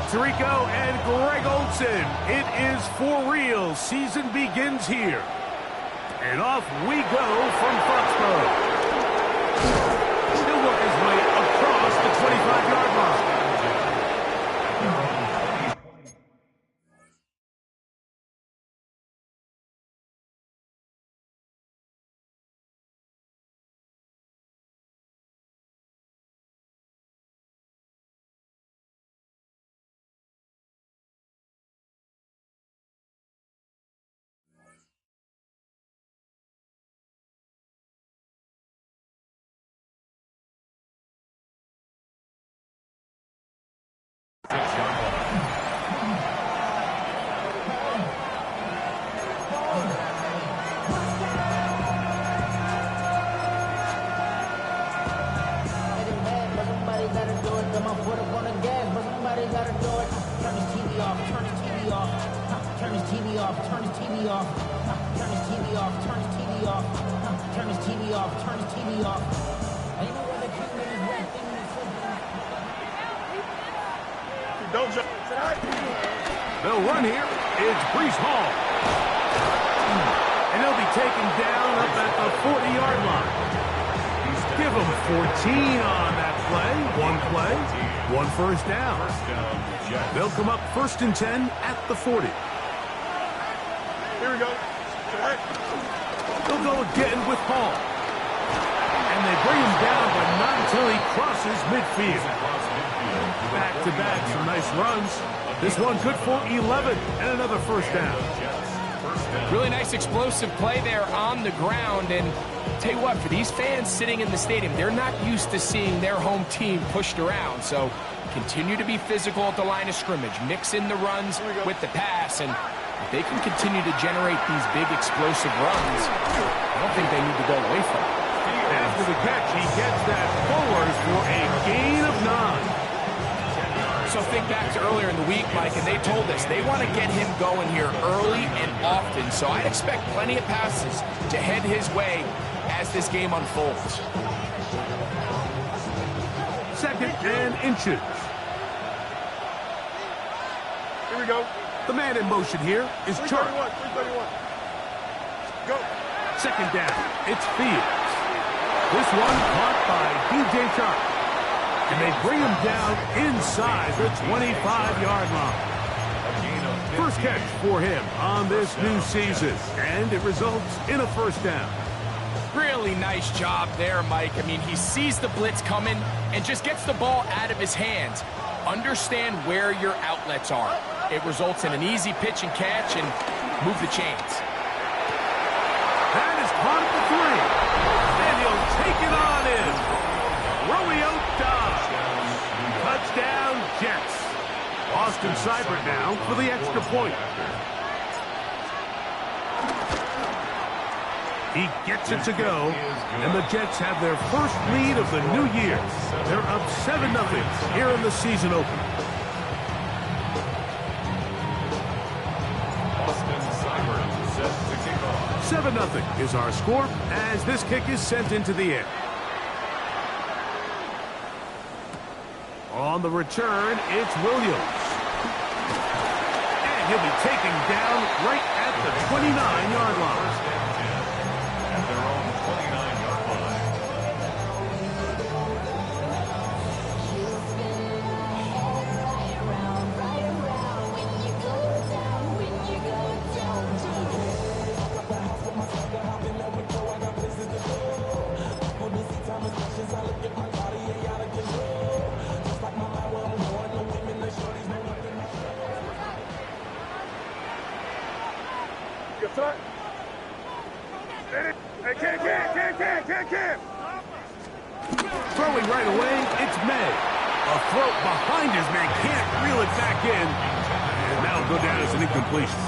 Tirico and Greg Olsen. It is for real. Season begins here. And off we go from Foxborough. He'll work his way across the 25-yard line. They'll run here. It's Breece Hall. And he'll be taken down up at the 40-yard line. Give him 14 on that play. One first down. They'll come up 1st and 10 at the 40. Here we go. They'll go again with Hall. And they bring him down, but not until he crosses midfield. Back-to-back, some nice runs. This one good for 11 and another first down. Really nice explosive play there on the ground. And tell you what, for these fans sitting in the stadium, they're not used to seeing their home team pushed around. So continue to be physical at the line of scrimmage. Mix in the runs with the pass. And if they can continue to generate these big explosive runs, I don't think they need to go away from it. After the catch, he gets that forward for a gain of 9. So think back to earlier in the week, Mike, and they told us they want to get him going here early and often. So I expect plenty of passes to head his way as this game unfolds. 2nd and inches. Here we go. The man in motion here is Chark. 331. Go. 2nd down. It's Fields. This one caught by DJ Chark. And they bring him down inside the 25-yard line. First catch for him on this new season, and it results in a first down. Really nice job there, Mike. I mean, he sees the blitz coming and just gets the ball out of his hands. Understand where your outlets are. It results in an easy pitch and catch and move the chains. That is caught at the 3. And he'll take it on in. Romeo Doubs. Touchdown, Jets. Austin Seibert now for the extra point. He gets it to go, and the Jets have their first lead of the new year. They're up 7-0 here in the season opener. Austin Seibert set to kick off. 7-0 is our score as this kick is sent into the air. On the return, it's Williams. And he'll be taken down right at the 29-yard line. At their own 29-yard line. Throwing right away, it's May. A throw behind his man, can't reel it back in. And that'll go down as an incompletion.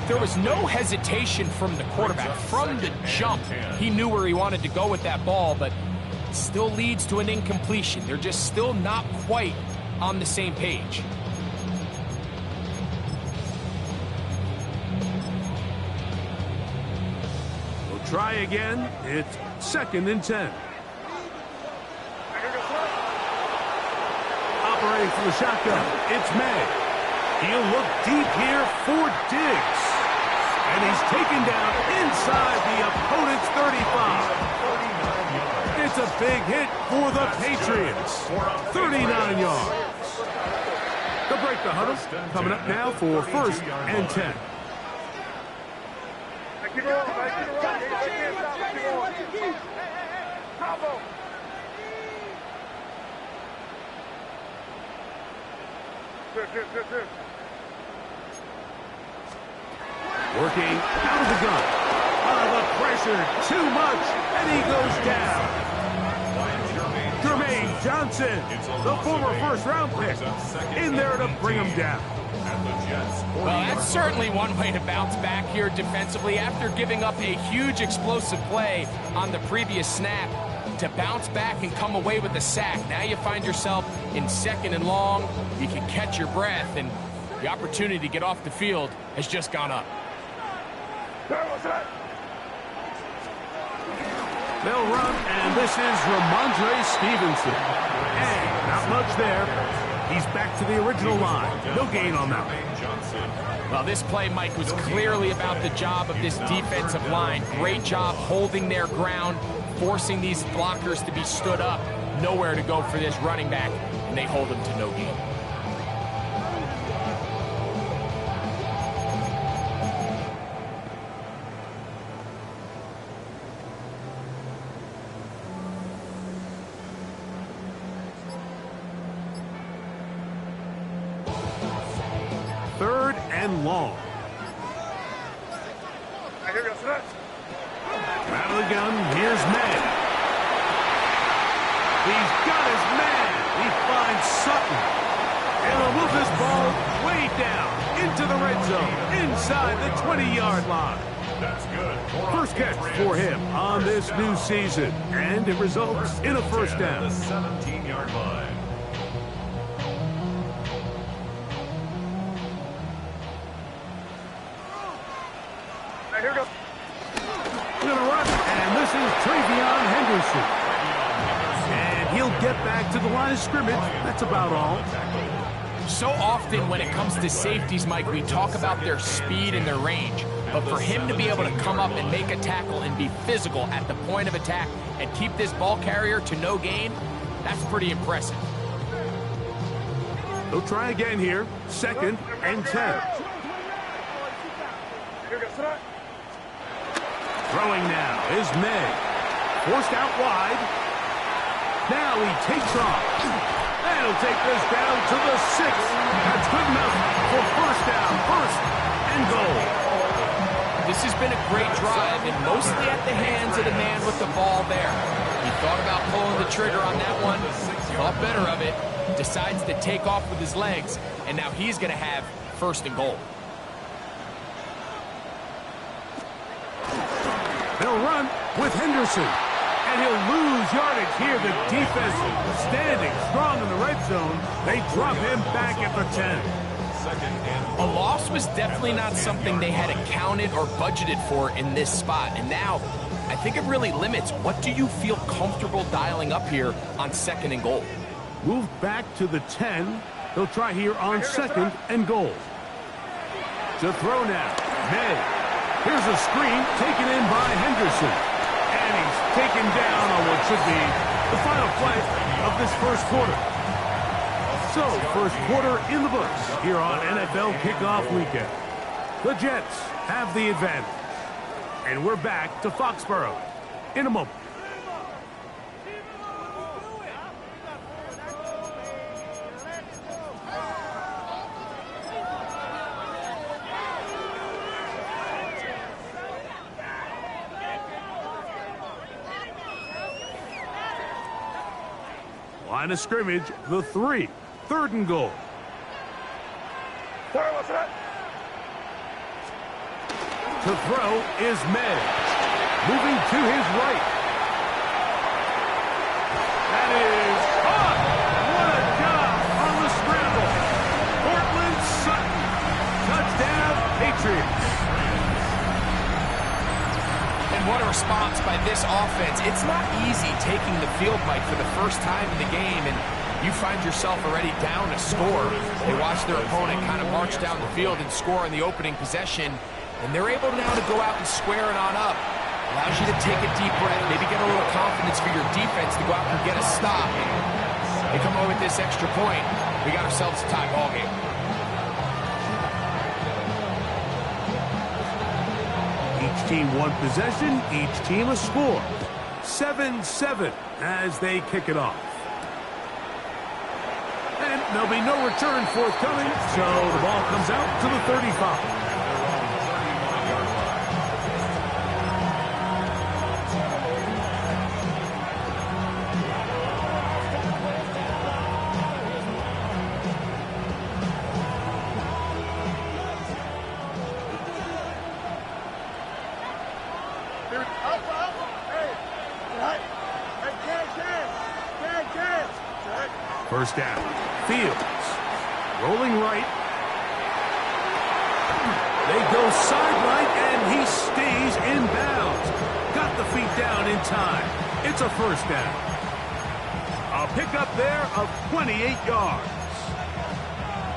There was no hesitation from the quarterback. From the jump, he knew where he wanted to go with that ball, but it still leads to an incompletion. They're just still not quite on the same page. We'll try again. It's 2nd and 10. Preparing for the shotgun. It's May. He'll look deep here for Diggs. And he's taken down inside the opponent's 35. It's a big hit for the Patriots. 39 yards. They'll break the huddle. Coming up now for 1st and 10. Working out of the gun. The pressure, too much, and he goes down. Jermaine Johnson, the former first-round pick, in there to bring him down. Well, that's certainly one way to bounce back here defensively after giving up a huge explosive play on the previous snap. To bounce back and come away with a sack. Now you find yourself in 2nd and long. You can catch your breath, and the opportunity to get off the field has just gone up. They'll run, and this is Ramondre Stevenson. And not much there. He's back to the original line. No gain on that. Well, this play, Mike, was clearly about the job of this defensive line. Great job holding their ground, forcing these blockers to be stood up. Nowhere to go for this running back, and they hold him to no gain. Third and long. Out of the gun, here's May. He's got his man. He finds Sutton. And he'll move this ball way down into the red zone, inside the 20-yard line. That's good. First catch for him on this new season, and it results in a first down. The 17-yard line. Here we go. Going to run, and this is Travion Henderson. And he'll get back to the line of scrimmage. That's about all. So often when it comes to safeties, Mike, we talk about their speed and their range. But for him to be able to come up and make a tackle and be physical at the point of attack and keep this ball carrier to no gain, that's pretty impressive. They'll try again here. 2nd and 10. Throwing now is May. Forced out wide. Now he takes off. And he'll take this down to the 6. That's good enough for first down. 1st and goal. This has been a great drive, and mostly at the hands of the man with the ball there. He thought about pulling the trigger on that one, thought better of it, decides to take off with his legs, and now he's going to have 1st and goal. They'll run with Henderson, and he'll lose yardage here. The defense standing strong in the red zone. They drop him back at the 10. A loss was definitely not something they had accounted or budgeted for in this spot. And now, I think it really limits what do you feel comfortable dialing up here on 2nd and goal. Moved back to the 10. They'll try here on 2nd and goal. To throw now, May. Here's a screen taken in by Henderson. And he's taken down on what should be the final play of this first quarter. So, first quarter in the books here on NFL Kickoff Weekend. The Jets have the advantage. And we're back to Foxborough in a moment. Line of scrimmage, the 3. 3rd and goal. To throw is May. Moving to his right. That is caught. What a job on the scramble. Cortland Sutton. Touchdown, Patriots. And what a response by this offense. It's not easy taking the field, Mike, for the first time in the game. And You find yourself already down a score. They watch their opponent kind of march down the field and score on the opening possession, and they're able now to go out and square it on up. Allows you to take a deep breath, maybe get a little confidence for your defense to go out and get a stop. They come away with this extra point. We got ourselves a tie ball game. Each team one possession, each team a score. 7-7 as they kick it off. And there'll be no return forthcoming, so the ball comes out to the 35. First down. Fields. Rolling right. They go sideline, and he stays in bounds. Got the feet down in time. It's a first down. A pickup there of 28 yards.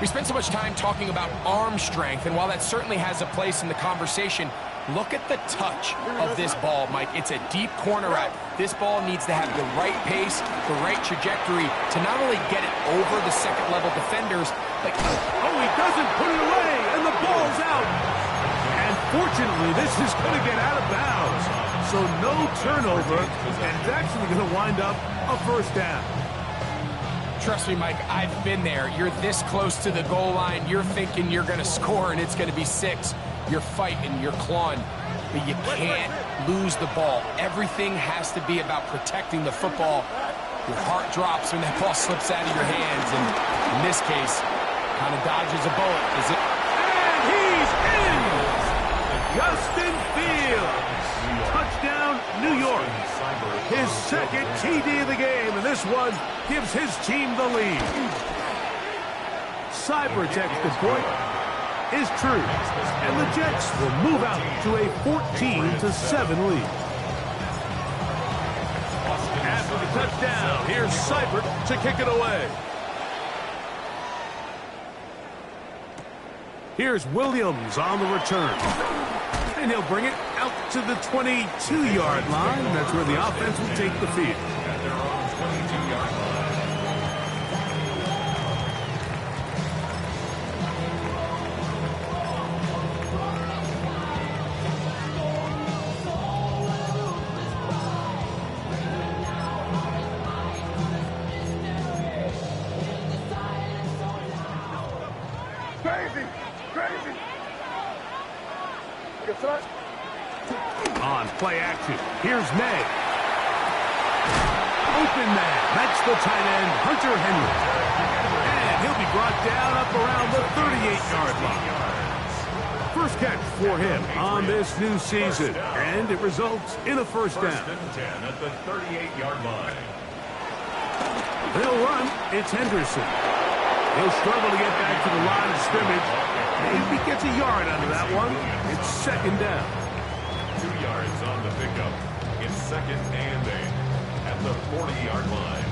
We spent so much time talking about arm strength, and while that certainly has a place in the conversation, look at the touch of this ball, Mike. It's a deep corner route. This ball needs to have the right pace, the right trajectory to not only get it over the second-level defenders, but... Oh, he doesn't put it away, and the ball's out. And fortunately, this is going to get out of bounds. So no turnover, and it's actually going to wind up a first down. Trust me, Mike, I've been there. You're this close to the goal line. You're thinking you're going to score, and it's going to be 6. You're fighting, you're clawing, but you can't lose the ball. Everything has to be about protecting the football. Your heart drops when that ball slips out of your hands, and in this case, kind of dodges a bullet. Is it? And he's in! Justin Fields! Touchdown, New York. His second TD of the game, and this one gives his team the lead. Cybertech's the point is true, and the Jets will move out to a 14-7 lead. After the touchdown, here's Seibert to kick it away. Here's Williams on the return. And he'll bring it out to the 22-yard line. That's where the offense will take the field. At their own 22-yard line. On play action, here's May. Open man, that's the tight end, Hunter Henry. And he'll be brought down up around the 38-yard line. First catch for him on this new season, and it results in a first down. First and 10 at the 38-yard line. They'll run, it's Henderson. He'll struggle to get back to the line of scrimmage. Maybe gets a yard out of that one. It's second down. 2 yards on the pickup. It's second and 8 at the 40-yard line.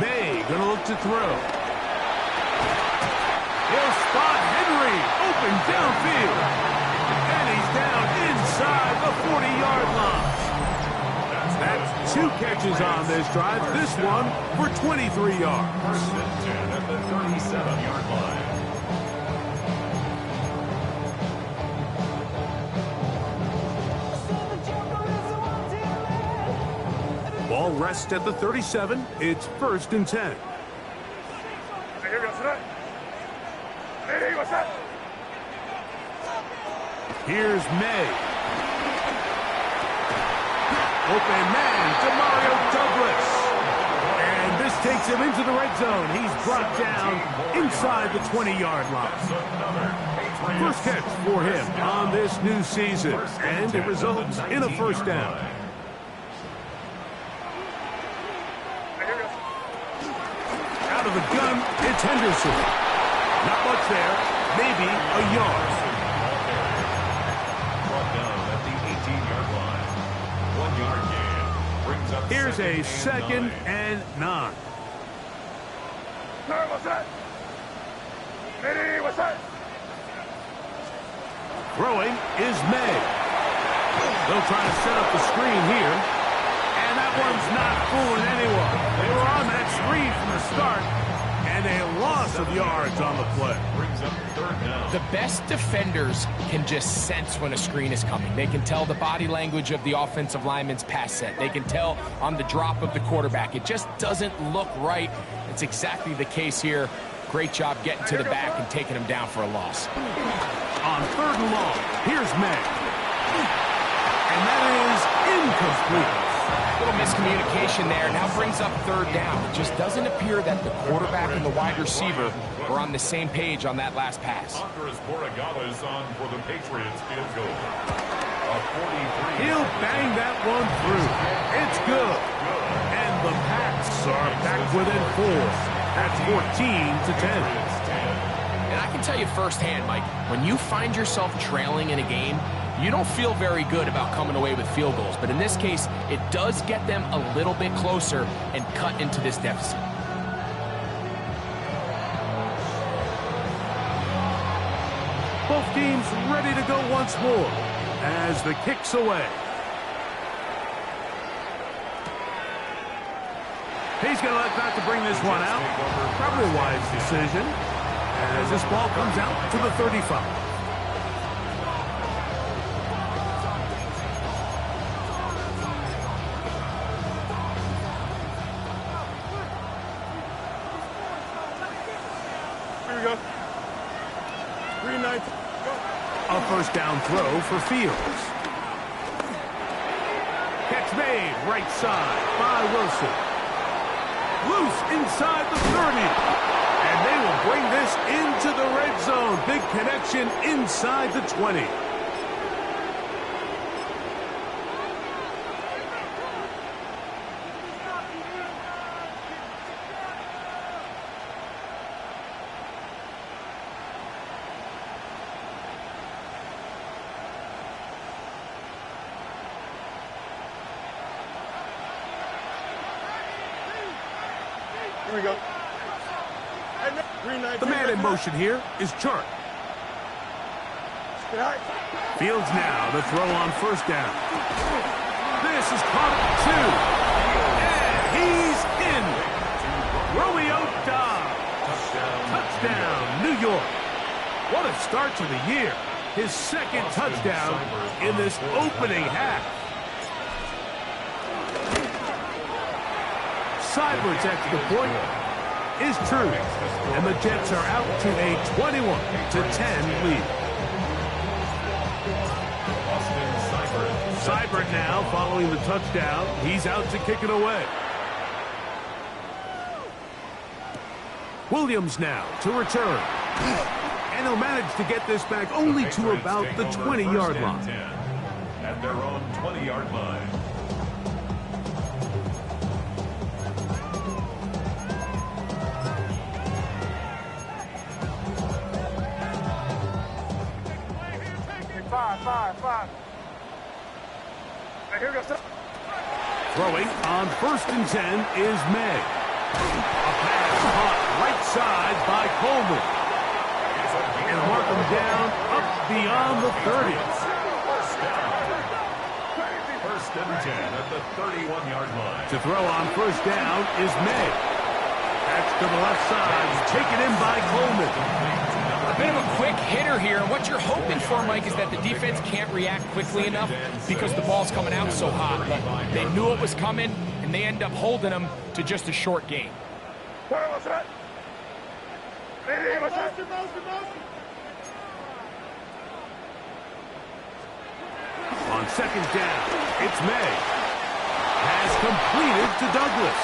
May gonna look to throw. He'll spot Henry open downfield. And he's down inside the 40-yard line. That's 2 catches on this drive. This one for 23 yards. First and 10 at the 37-yard line. Ball rests at the 37. It's first and 10. Here's May. Open man, Demario Douglas. And this takes him into the red zone. He's brought down inside the 20-yard line. First catch for him on this new season. And it results in a first down. Out of the gun, it's Henderson. Not much there, maybe a yard. Brought down at the 18-yard line. 1-yard gain. Brings up Here's a second second and 9. Throwing is May. They'll try to set up the screen here. And that one's not fooling anyone. They were on that screen from the start. And a loss of yards on the play. Brings up 3rd down. The best defenders can just sense when a screen is coming. They can tell the body language of the offensive lineman's pass set. They can tell on the drop of the quarterback. It just doesn't look right. It's exactly the case here. Great job getting to the back and taking him down for a loss. On 3rd and long, here's May. And that is incomplete. Little miscommunication there. Now brings up 3rd down. It just doesn't appear that the quarterback and the wide receiver were on the same page on that last pass. Andres Borregales is on for the Patriots field goal. A 43. He'll bang that one through. It's good. And the Pats are back within 4. That's 14-10. And I can tell you firsthand, Mike, when you find yourself trailing in a game, you don't feel very good about coming away with field goals. But in this case, it does get them a little bit closer and cut into this deficit. Both teams ready to go once more as the kick's away. He's going to let that to bring this one out. Probably a wise decision as this ball comes out to the 35. Here we go. 3-9. A first down throw for Fields. Catch made right side by Wilson. Loose inside the 30. And they will bring this into the red zone. Big connection inside the 20. Here we go. The man in motion here is Chark. Fields now the throw on first down. This is caught at 2. And he's in. Romeo Doubs. Touchdown, New York. What a start to the year. His second touchdown in this opening half. Seibert's extra point is true, and the Jets are out to a 21-10 lead. Seibert now following the touchdown. He's out to kick it away. Williams now to return. And he'll manage to get this back only to about the 20-yard line. At their own 20-yard line. Five. Right, here we go. Throwing on 1st and 10 is May. A pass caught right side by Coleman. And mark him down up beyond the 30. First and 10 at the 31-yard line. To throw on first down is May. That's to the left side. Taken in by Coleman. A bit of a quick hitter here, and what you're hoping for, Mike, is that the defense can't react quickly enough because the ball's coming out so hot. But they knew it was coming, and they end up holding them to just a short gain. On second down, it's May. Has completed to Douglas.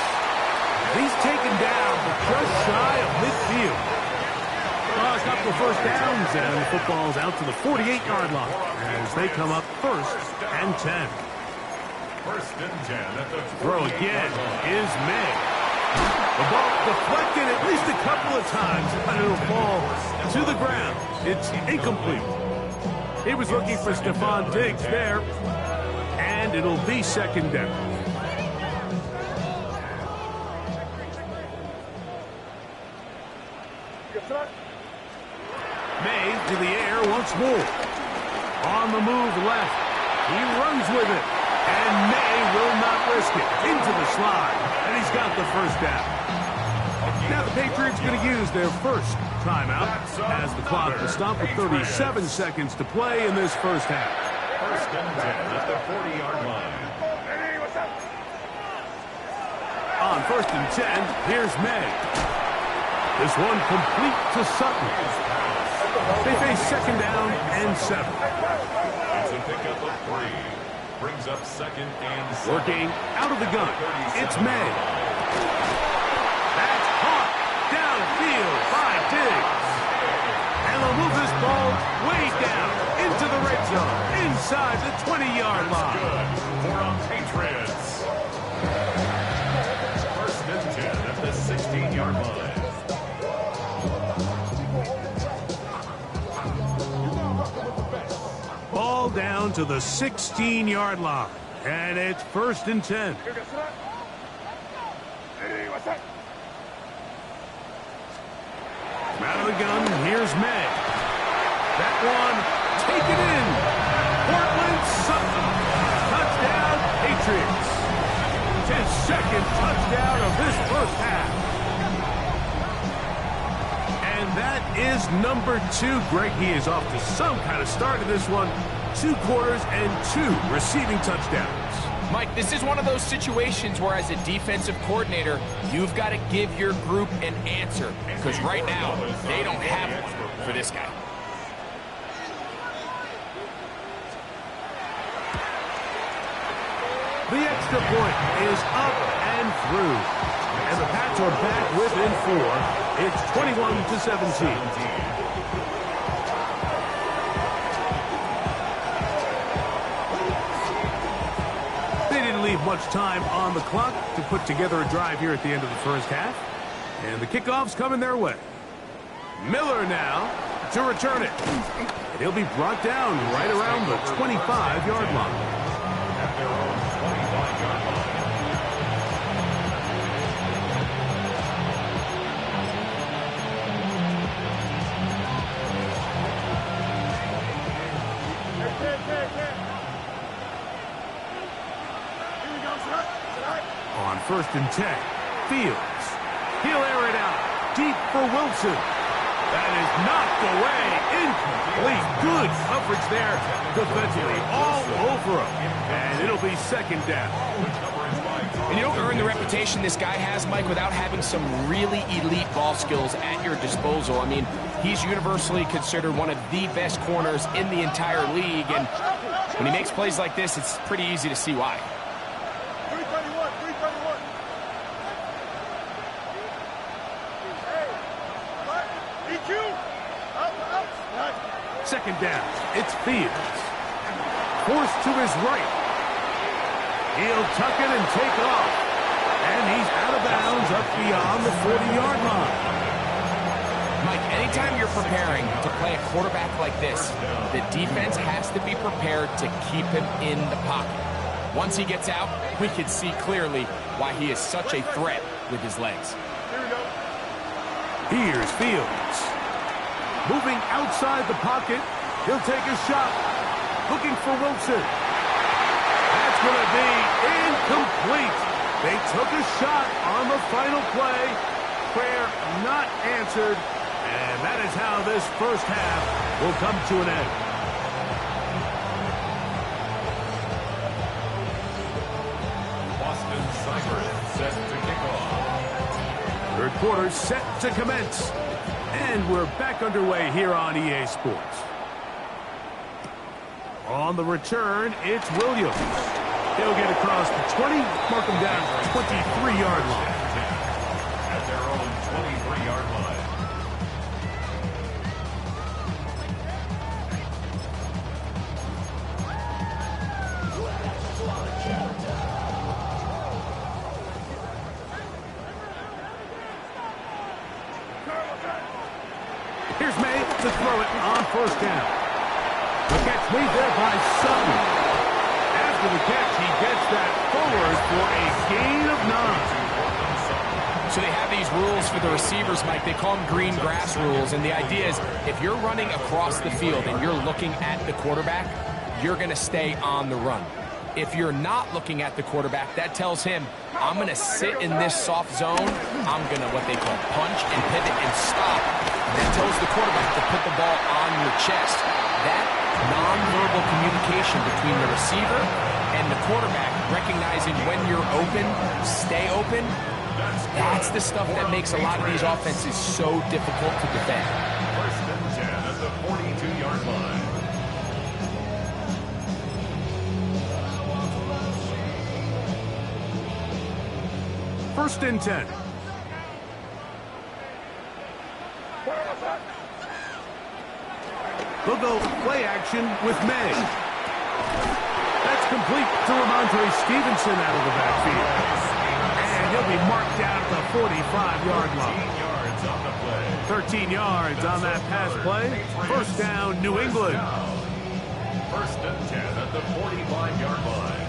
He's taken down just shy of midfield. A couple of first downs, and the football's out to the 48-yard line as they come up 1st and 10. First and 10 at the Throw again is May. The ball deflected at least a couple of times, but it'll fall to the ground. It's incomplete. He was looking for Stephon Diggs there, and it'll be second down. May to the air once more. On the move left. He runs with it. And May will not risk it. Into the slide. And he's got the first down. Now the Patriots going to use their first timeout as the clock will stop with 37 seconds to play in this first half. First and 10 at the 40-yard line. On first and 10, here's May. This one complete to Sutton. They face second down and 7. It's a pickup of 3. Brings up second and 7. Working out of the gun. It's May. That's caught downfield by Diggs. And they'll move this ball way down into the red zone, inside the 20-yard line. Good for our Patriots. First and 10 at the 16-yard line. Ball down to the 16-yard line. And it's first and 10. Out of the gun, here's May. That one, taken in. Portland Sutton. Touchdown, Patriots. His second touchdown of this first half. And that is number 2. Greg, he is off to some kind of start in this one. 2 quarters and 2 receiving touchdowns. Mike, this is one of those situations where as a defensive coordinator, you've got to give your group an answer. Because right now, they don't have one for this guy. The extra point is up and through. And the Pats are back within 4. It's 21-17. Leave much time on the clock to put together a drive here at the end of the first half. And the kickoff's coming their way. Miller now to return it. And he'll be brought down right around the 25-yard line. At their own 25-yard line. On first and 10, Fields. He'll air it out deep for Wilson. That is knocked away. Incomplete. Good coverage there defensively all over him. And it'll be second down. And you don't earn the reputation this guy has, Mike, without having some really elite ball skills at your disposal. I mean, he's universally considered one of the best corners in the entire league. And when he makes plays like this, it's pretty easy to see why. Second down. It's Fields. Forced to his right. He'll tuck it and take off. And he's out of bounds up beyond the 40-yard line. Mike, anytime you're preparing to play a quarterback like this, the defense has to be prepared to keep him in the pocket. Once he gets out, we can see clearly why he is such a threat with his legs. Here's Fields. Moving outside the pocket. He'll take a shot. Looking for Wilson. That's going to be incomplete. They took a shot on the final play. Prayer not answered. And that is how this first half will come to an end. Boston Cyber set to kick off. Third quarter set to commence. And we're back underway here on EA Sports. On the return, it's Williams. He'll get across the 20, mark him down at the 23-yard line. At their own 23-yard line. Here's May to throw it on first down. The catch made there by Sutton. After the catch, he gets that forward for a gain of 9. So they have these rules for the receivers, Mike. They call them green grass rules. And the idea is if you're running across the field and you're looking at the quarterback, you're going to stay on the run. If you're not looking at the quarterback, that tells him, I'm going to sit in this soft zone. I'm going to, what they call, punch and pivot and stop. And that tells the quarterback to put the ball on your chest. That nonverbal communication between the receiver and the quarterback, recognizing when you're open, stay open, that's the stuff that makes a lot of these offenses so difficult to defend. First and 10 at the 42-yard line. First and 10. They'll go play action with May. That's complete to Ramondre Stevenson out of the backfield. And he'll be marked down at the 45-yard line. 13 yards on that pass play. First down, New England. First and 10 at the 45-yard line.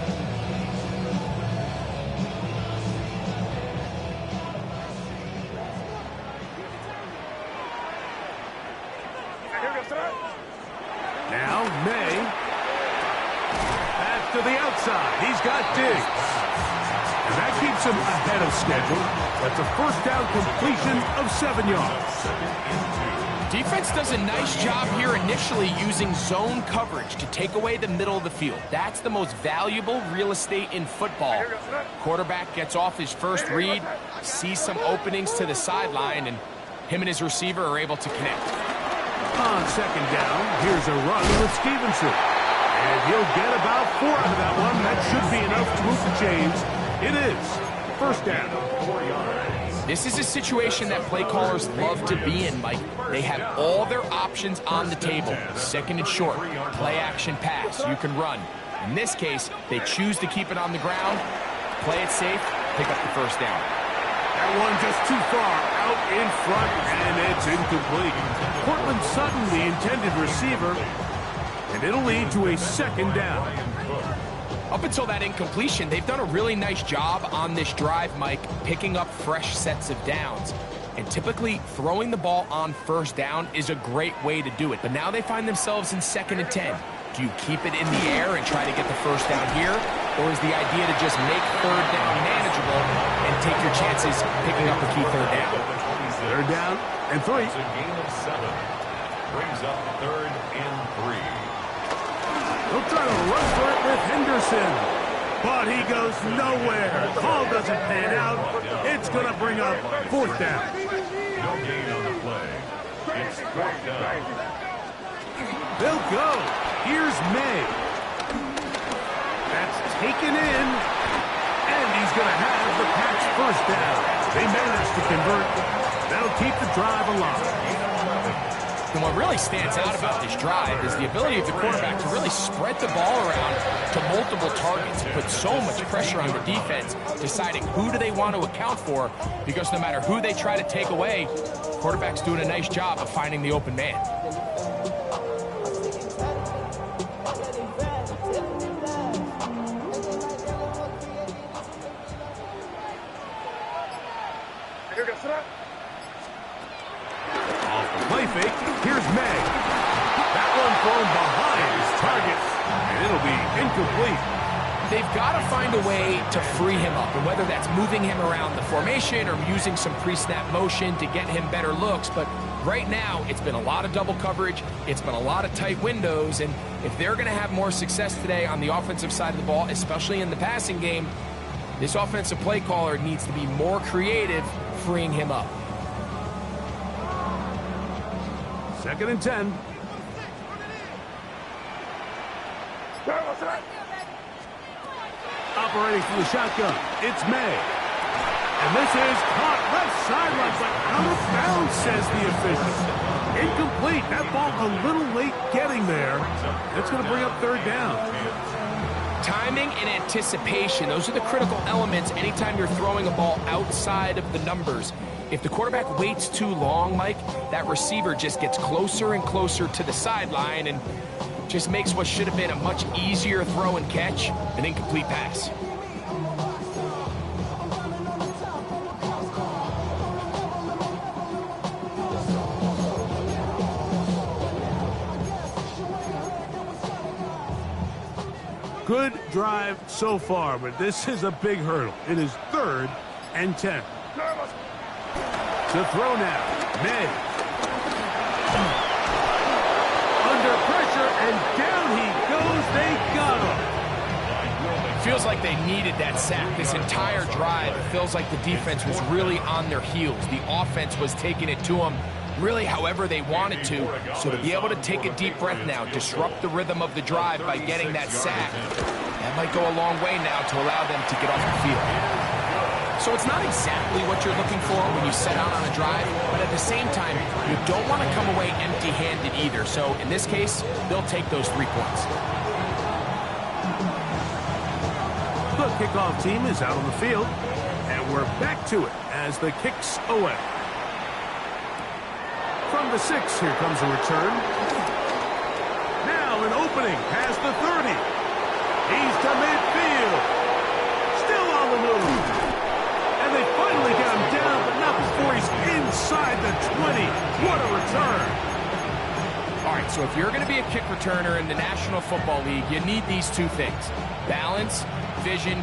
Now May. Back to the outside. He's got Diggs. And that keeps him ahead of schedule. That's a first down completion of 7 yards. Defense does a nice job here initially using zone coverage to take away the middle of the field. That's the most valuable real estate in football. Quarterback gets off his first read, sees some openings to the sideline, and him and his receiver are able to connect. On second down, here's a run with Stevenson. And he'll get about 4 out of that one. That should be enough to move the chains. It is. First down. 4 yards. This is a situation that play callers love to be in, Mike. They have all their options on the table. Second and short, play action pass. You can run. In this case, they choose to keep it on the ground, play it safe, pick up the first down. That one just too far out in front, and it's incomplete. Cortland Sutton, the intended receiver, and it'll lead to a second down. Up until that incompletion, they've done a really nice job on this drive, Mike, picking up fresh sets of downs. And typically, throwing the ball on first down is a great way to do it. But now they find themselves in 2nd and 10. Do you keep it in the air and try to get the first down here? Or is the idea to just make third down manageable and take your chances picking up a key third down? Third down and 3. It's a gain of 7. Brings up 3rd and 3. He'll try to run for it with Henderson. But he goes nowhere. Call doesn't pan out. It's going to bring up 4th down. No gain on the play. It's 4th down. They'll go. Here's May. That's taken in. And he's going to have the Pats first down. They managed to convert. That'll keep the drive alive. And what really stands out about this drive is the ability of the quarterback to really spread the ball around to multiple targets and put so much pressure on the defense, deciding who do they want to account for, because no matter who they try to take away, quarterback's doing a nice job of finding the open man. Play fake. Here's May. That one thrown behind his target, and it'll be incomplete. They've got to find a way to free him up, and whether that's moving him around the formation or using some pre-snap motion to get him better looks. But right now, it's been a lot of double coverage. It's been a lot of tight windows, and if they're going to have more success today on the offensive side of the ball, especially in the passing game, this offensive play caller needs to be more creative freeing him up. 2nd and 10. Operating from the shotgun, it's May. And this is caught left sideline, but out of bounds, says the official. Incomplete. That ball a little late getting there. That's going to bring up 3rd down. Timing and anticipation, those are the critical elements anytime you're throwing a ball outside of the numbers. If the quarterback waits too long, Mike, that receiver just gets closer and closer to the sideline and just makes what should have been a much easier throw and catch an incomplete pass. Good drive so far, but this is a big hurdle. It is 3rd and 10. To throw now, May. Under pressure, and down he goes. They got him. Feels like they needed that sack. This entire drive, it feels like the defense was really on their heels. The offense was taking it to them really however they wanted to. So to be able to take a deep breath now, disrupt the rhythm of the drive by getting that sack, that might go a long way now to allow them to get off the field. So it's not exactly what you're looking for when you set out on a drive, but at the same time, you don't want to come away empty-handed either. So in this case, they'll take those 3 points. The kickoff team is out on the field, and we're back to it as the kick's away. From the 6, here comes a return. Now an opening past the 30. He's to midfield. Still on the move. And they finally get him down, but not before he's inside the 20. What a return. All right, so if you're going to be a kick returner in the National Football League, you need these 2 things. Balance, vision,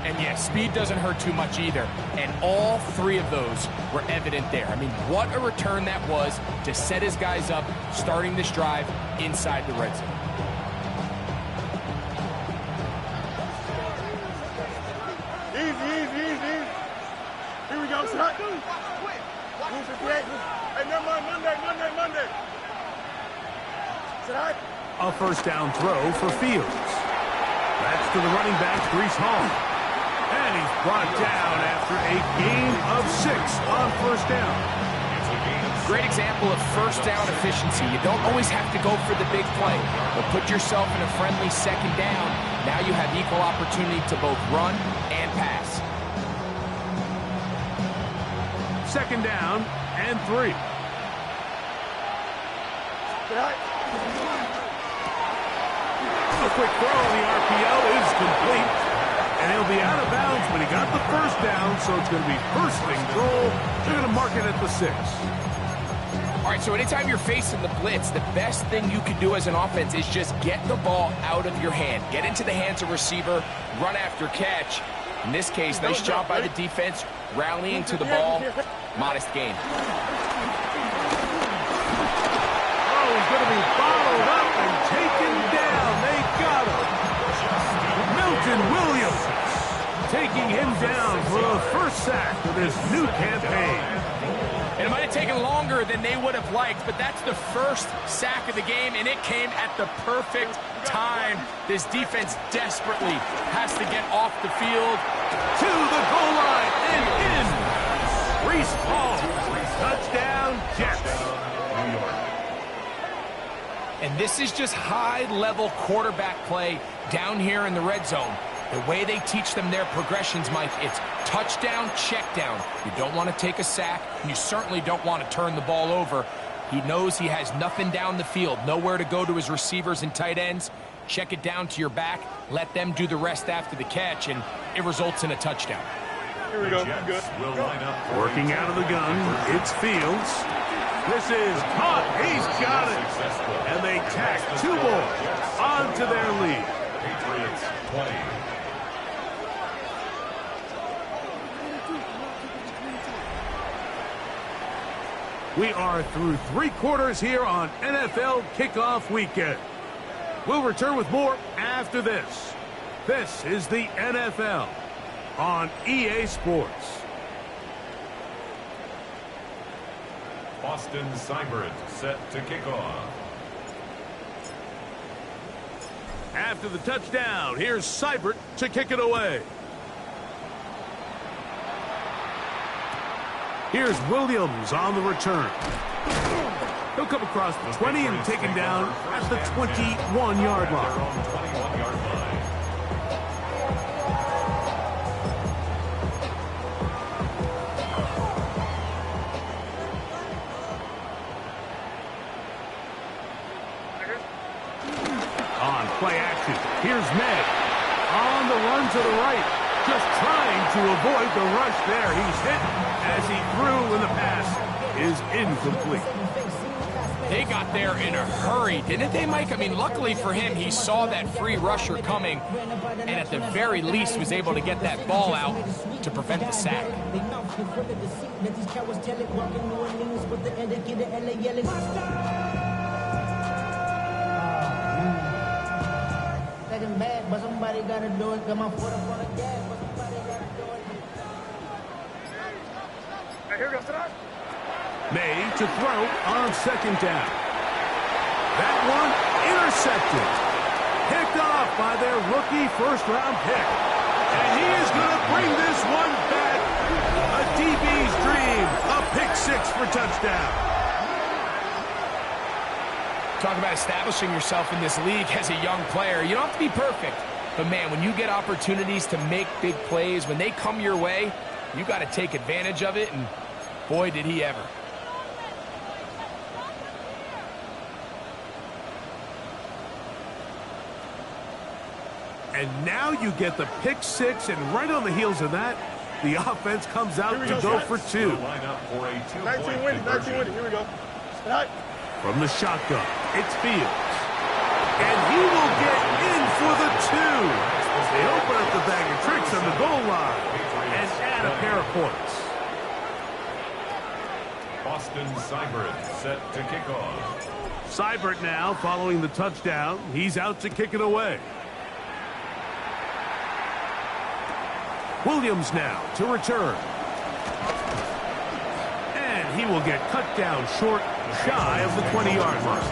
and yeah, speed doesn't hurt too much either. And all 3 of those were evident there. I mean, what a return that was to set his guys up, starting this drive inside the red zone. Easy. Here we go, son. 158. Hey, never mind. Monday. Sit high. A first down throw for Fields. That's to the running back, Breece Hall. And he's brought down after a gain of 6 on first down. Great example of first down efficiency. You don't always have to go for the big play, but put yourself in a friendly second down. Now you have equal opportunity to both run and pass. Second down and 3. A quick throw on the RPO is complete. And he'll be out of bounds, but he got the first down, so it's going to be first and goal. They're going to mark it at the 6. All right, so anytime you're facing the blitz, the best thing you can do as an offense is just get the ball out of your hand. Get into the hands of receiver, run after catch. In this case, nice job by the defense, rallying to the ball. Modest gain. Oh, he's going to be bottled up and taken down. They got him. Milton Williams taking him down for the first sack of this new campaign. And it might have taken longer than they would have liked, but that's the first sack of the game, and it came at the perfect time. This defense desperately has to get off the field. To the goal line and in. Breece Hall. Touchdown, Jets. And this is just high-level quarterback play down here in the red zone. The way they teach them their progressions, Mike, it's touchdown, check down. You don't want to take a sack, and you certainly don't want to turn the ball over. He knows he has nothing down the field, nowhere to go to his receivers and tight ends. Check it down to your back, let them do the rest after the catch, and it results in a touchdown. Here we go. Good. Working out of the gun, it's Fields. This is caught. He's got it. And they tack 2 more onto their lead. Patriots 20. We are through 3 quarters here on NFL Kickoff Weekend. We'll return with more after this. This is the NFL on EA Sports. Austin Seibert set to kick off. After the touchdown, here's Seibert to kick it away. Here's Williams on the return. He'll come across the 20 and taken down at the 21-yard line. play action. Here's May on the run to the right, just trying to avoid the rush there. He's hit as he threw, and the pass is incomplete. They got there in a hurry, didn't they, Mike? I mean, luckily for him, he saw that free rusher coming, and at the very least was able to get that ball out to prevent the sack. Second bad, but somebody gotta do it. Got my foot up on the gas, but somebody gotta do it. Hey, here goes tonight. May to throw on second down. That one intercepted. Picked off by their rookie first-round pick. And he is going to bring this one back. A DB's dream. A pick six for touchdown. Talk about establishing yourself in this league as a young player. You don't have to be perfect. But, man, when you get opportunities to make big plays, when they come your way, you got to take advantage of it. And, boy, did he ever. And now you get the pick six, and right on the heels of that, the offense comes out to go for two. Line up for a 19 winning, 19 winning. Here we go. Tonight. From the shotgun, it's Fields. And he will get in for the two. They open up the bag of tricks on the goal line and add a pair of points. Austin Seibert set to kick off. Seibert now following the touchdown. He's out to kick it away. Williams now to return. And he will get cut down short, shy of the 20-yard line.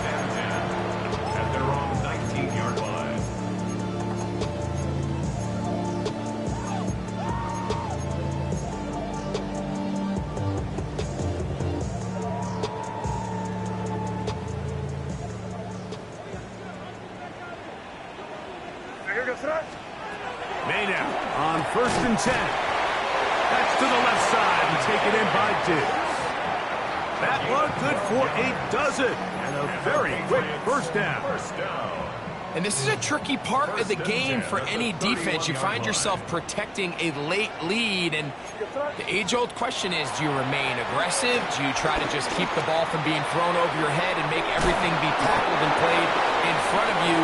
At their own 19-yard line. Hey, here goes tonight. May now on 1st and 10. That's to the left side and taken in by Diggs. That one good for a dozen and a very quick first down. First down. And this is a tricky part of the game for any defense. You find yourself protecting a late lead, and the age-old question is, do you remain aggressive? Do you try to just keep the ball from being thrown over your head and make everything be tackled and played in front of you?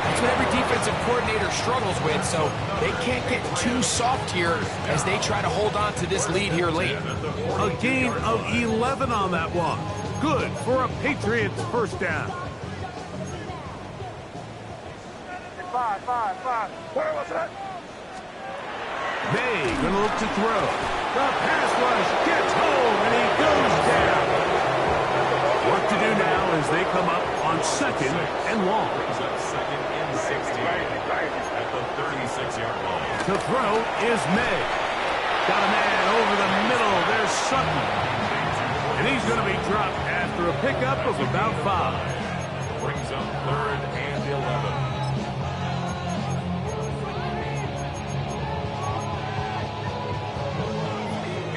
That's what every defensive coordinator struggles with, so they can't get too soft here as they try to hold on to this lead here late. A gain of 11 on that one. Good for a Patriots first down. 5. Where was that? May gonna look to throw. The pass rush gets home and he goes down. What to do now as they come up on second and long. Brings up second and 16 at the 36-yard line. To throw is May. Got a man over the middle. There's Sutton. And he's going to be dropped after a pickup of about 5. Brings up 3rd and 11.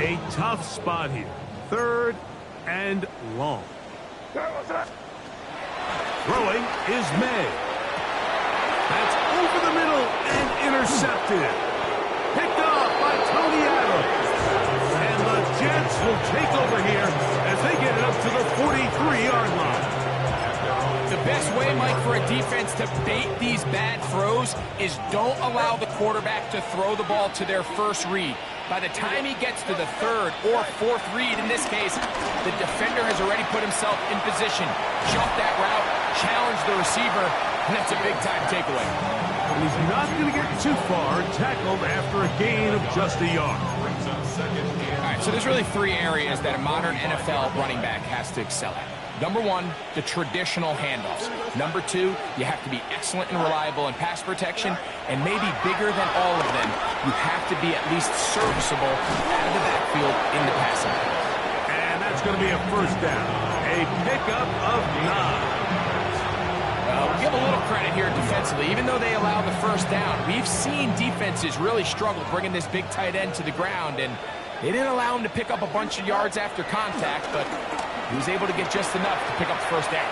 A tough spot here. 3rd and long. Where was that? Throwing is May. That's over the middle and intercepted. Picked off by Tony Adams. And the Jets will take over here as they get it up to the 43-yard line. The best way, Mike, for a defense to bait these bad throws is don't allow the quarterback to throw the ball to their first read. By the time he gets to the 3rd or 4th read, in this case, the defender has already put himself in position, jumped that route, challenged the receiver, and that's a big-time takeaway. And he's not going to get too far tackled after a gain of just a yard. Brings up second and All right, so there's really 3 areas that a modern NFL running back has to excel at. Number 1, the traditional handoffs. Number 2, you have to be excellent and reliable in pass protection, and maybe bigger than all of them, you have to be at least serviceable out of the backfield in the passing game. And that's going to be a first down. A pickup of 9. Give a little credit here defensively. Even though they allow the first down, we've seen defenses really struggle bringing this big tight end to the ground, and they didn't allow him to pick up a bunch of yards after contact, but he was able to get just enough to pick up the first down.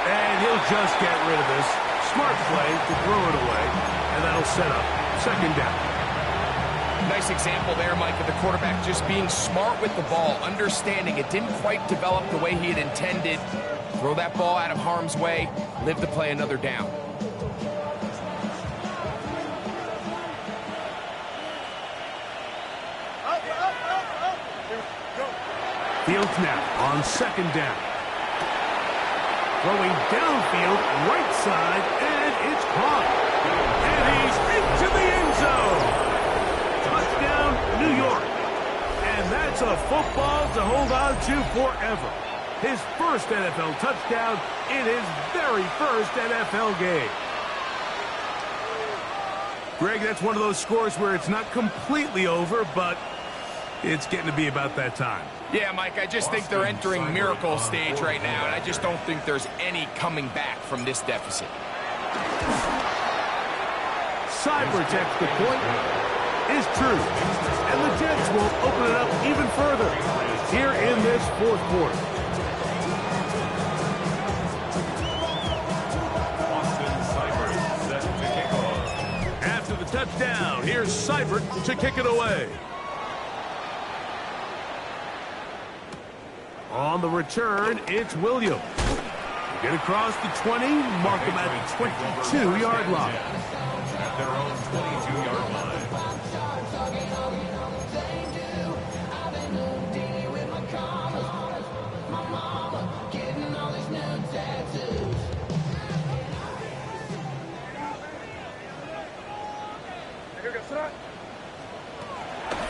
And he'll just get rid of this. Smart play to throw it away, and that'll set up second down. Nice example there, Mike, of the quarterback just being smart with the ball, understanding it didn't quite develop the way he had intended. Throw that ball out of harm's way, live to play another down. Fields now on second down. Throwing downfield, right side, and it's caught. And he's into the end zone. Touchdown, New York. And that's a football to hold on to forever. His first NFL touchdown in his very first NFL game. Greg, that's one of those scores where it's not completely over, but it's getting to be about that time. Yeah, Mike, I just think they're entering miracle stage right now, and I just don't think there's any coming back from this deficit. Cyber's extra point is true, and the Jets will open it up even further here in this fourth quarter. Austin Seibert set to kick off. After the touchdown, here's Seibert to kick it away. On the return, it's Williams. Get across the 20, mark him at the 22-yard line. At their own 22-yard line.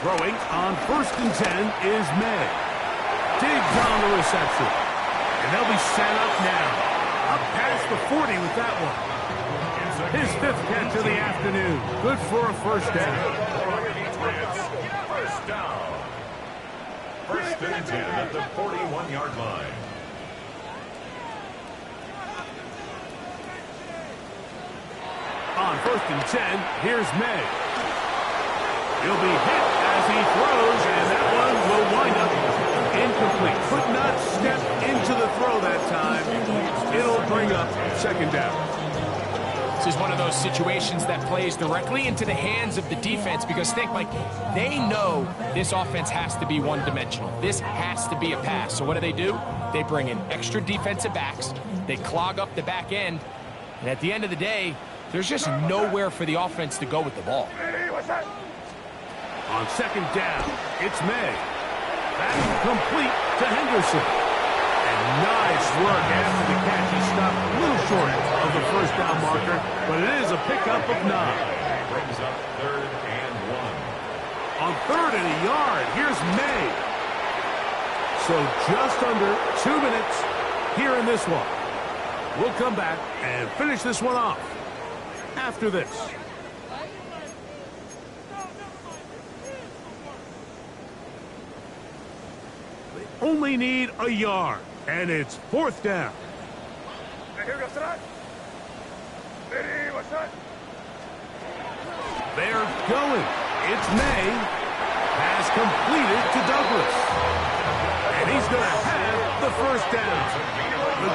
Throwing on 1st and 10 is May. Digs on the reception. And they'll be set up now. Up past the 40 with that one. His 5th catch of the afternoon. Good for a first down. First down. 1st and 10 at the 41-yard line. On 1st and 10, here's May. He'll be hit as he throws, and that one will wind up incomplete. Could not step into the throw that time. It'll bring up second down. This is one of those situations that plays directly into the hands of the defense because think, Mike, they know this offense has to be one-dimensional. This has to be a pass. So what do? They bring in extra defensive backs. They clog up the back end. And at the end of the day, there's just nowhere for the offense to go with the ball. On second down, it's May. That's complete to Henderson. And nice work after the catch. He stopped a little short of the first down marker, but it is a pickup of 9. Brings up 3rd and 1. On 3rd and a yard, here's May. So just under 2 minutes here in this one. We'll come back and finish this one off after this. They only need a yard, and it's 4th down. They're going. It's May. Pass completed to Douglas. And he's going to have the first down.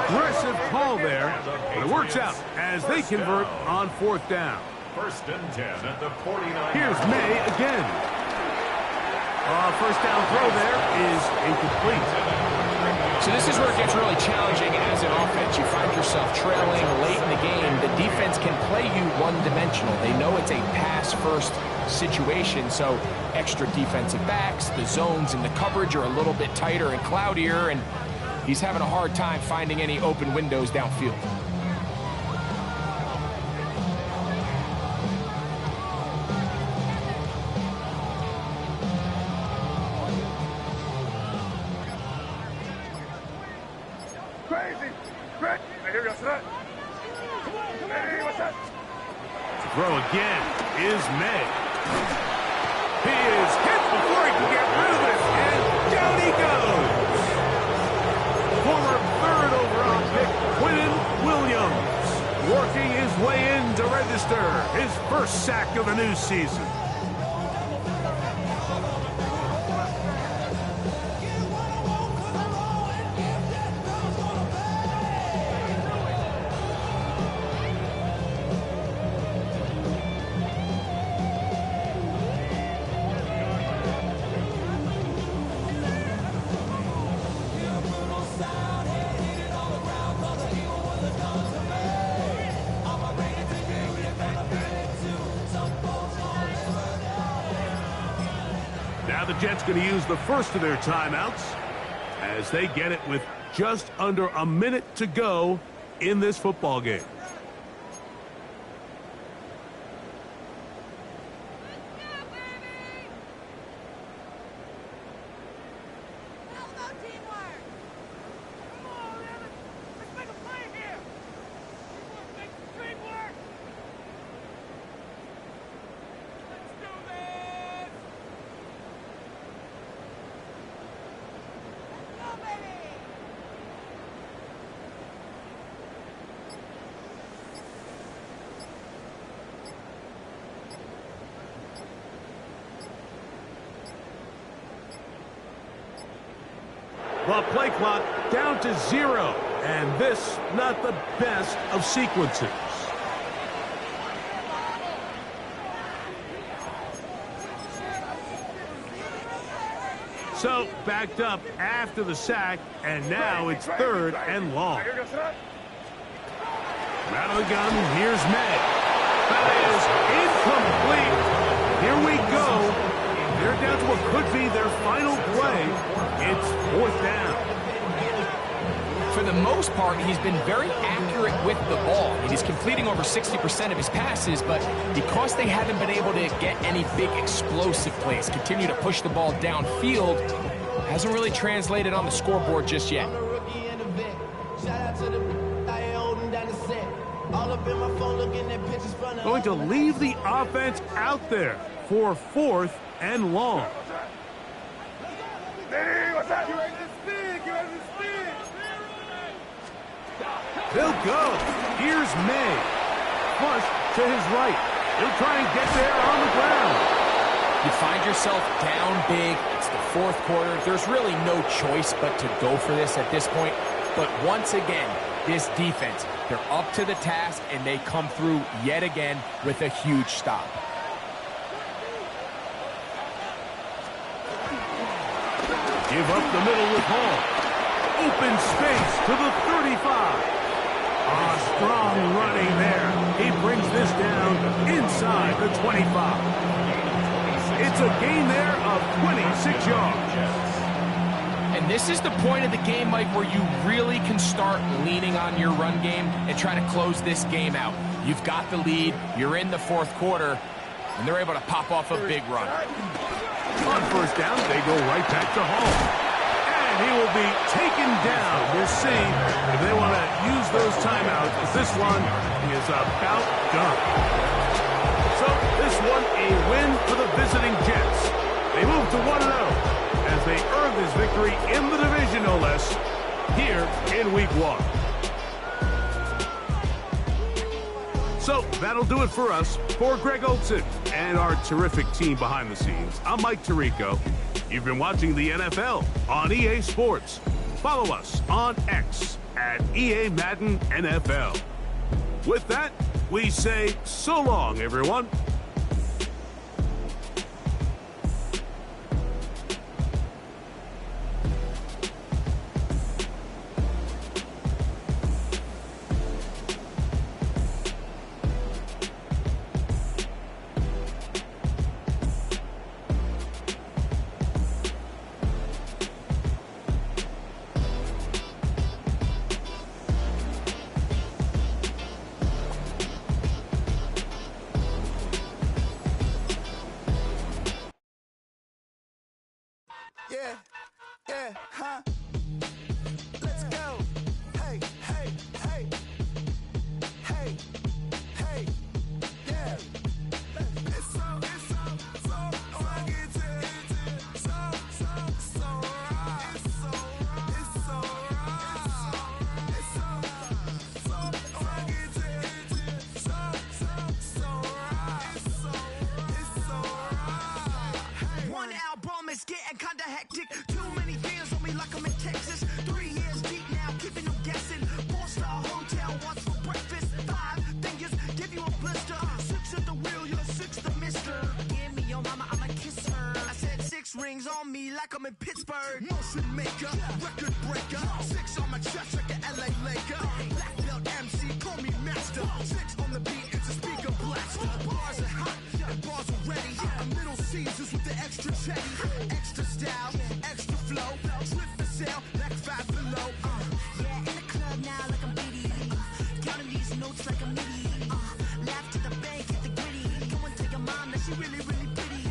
Aggressive call there, but it works out as they convert on 4th down. 1st and 10 at the 49. Here's May again. First down throw there is incomplete. So this is where it gets really challenging as an offense. You find yourself trailing late in the game. The defense can play you one-dimensional. They know it's a pass-first situation, so extra defensive backs, the zones and the coverage are a little bit tighter and cloudier, and he's having a hard time finding any open windows downfield. Throw again is May. He is hit before he can get rid of it, and down he goes. Former 3rd overall pick, Quinnen Williams, working his way in to register his first sack of the new season. Now the Jets going to use the first of their timeouts as they get it with just under a minute to go in this football game. Well, play clock down to 0, and this not the best of sequences. So, backed up after the sack, and now it's 3rd and long. Out of the gun, here's May. That is incomplete. Here we go. They're down to what could be their final play. It's 4th down. For the most part, he's been very accurate with the ball. He's completing over 60% of his passes, but because they haven't been able to get any big explosive plays, continue to push the ball downfield, hasn't really translated on the scoreboard just yet. Going to leave the offense out there for 4th and long. They'll go. Here's May. Flush to his right. He'll try and get there on the ground. You find yourself down big. It's the 4th quarter. There's really no choice but to go for this at this point. But once again, this defense, they're up to the task, and they come through yet again with a huge stop. Give up the middle with Hall. Open space to the 35. Strong running there. He brings this down inside the 25. It's a gain there of 26 yards. And this is the point of the game, Mike, where you really can start leaning on your run game and trying to close this game out. You've got the lead. You're in the 4th quarter, and they're able to pop off a big run. On 1st down, they go right back to Hall. And he will be taken down. We'll see if they want to use those timeouts, because this one is about done. So this one a win for the visiting Jets. They move to 1-0 as they earn this victory in the division, no less, here in Week 1. So that'll do it for us. For Greg Olsen and our terrific team behind the scenes, I'm Mike Tirico. You've been watching the NFL on EA Sports. Follow us on X at EA Madden NFL. With that, we say so long, everyone. Yeah, huh? Let's go. Hey, hey, hey. Hey, hey, yeah. It's so fucking so right. It's so right. It's so fucking so right. One album is getting kinda hectic. Too many fans on me like I'm in Texas. 3 years deep now, keeping them guessing. 4-star hotel, what's for breakfast? 5 fingers, give you a blister. 6 at the wheel, you're 6 the mister. Give me your mama, I'ma kiss her. I said 6 rings on me like I'm in Pittsburgh. Motion maker, record breaker. 6 on my chest like an LA Laker. Black belt MC, call me master. 6 on the beat, it's a speaker blaster. Bars are hot, and bars are ready. A Middle Caesars with the extra cheese. Teddy, extra style, extra flow, slip the sail, like 5 below. Yeah, in the club now like I'm Diddy. Counting these notes like a MIDI. Laugh to the bank, hit the gritty. Go and tell your mom that she really, really pretty.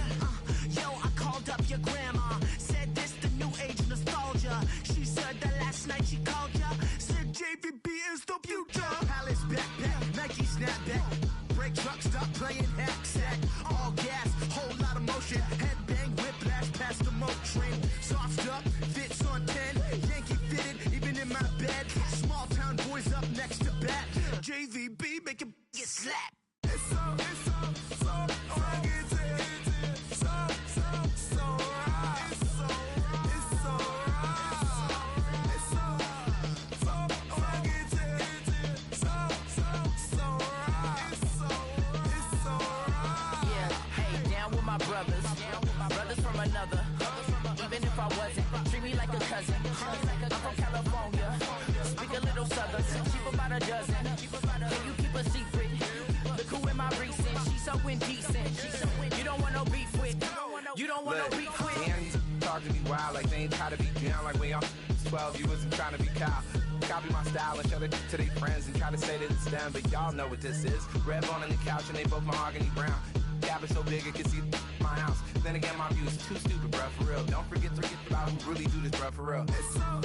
Yo, I called up your grandma. Said this the new age nostalgia. She said that last night she called ya. Said JVB is the future. Palace backpack, Nike snapback. Break truck, stop playing hack sack. All gas, whole lot of motion. Headbang, whiplash, past the mo train. Soft up, fits on 10. Yankee fitted, even in my bed. Small town boys up next to bat. JVB, make it get slapped. It's so rugged. So right. It's so rugged. It's so rugged. Yeah, hey, down with my brothers. Brothers from another. Even if I wasn't, treat me like a cousin. I'm from California. Speak a little southern. Cheap about a dozen. Can you keep a secret? Look who in my recent. She's so indecent. You don't want no beef with. You don't want no beef with. Man, these talk to me wild like they ain't try to be down. Like when y'all 12, you wasn't trying to be Kyle. Copy my style and show it to their friends and try to say that it's them, but y'all know what this is. Red bone on the couch and they both mahogany brown. Gap is so big it can see my house. Then again, my view is too stupid, bruh, for real. Don't forget to about who really do this, bruh, for real. It's so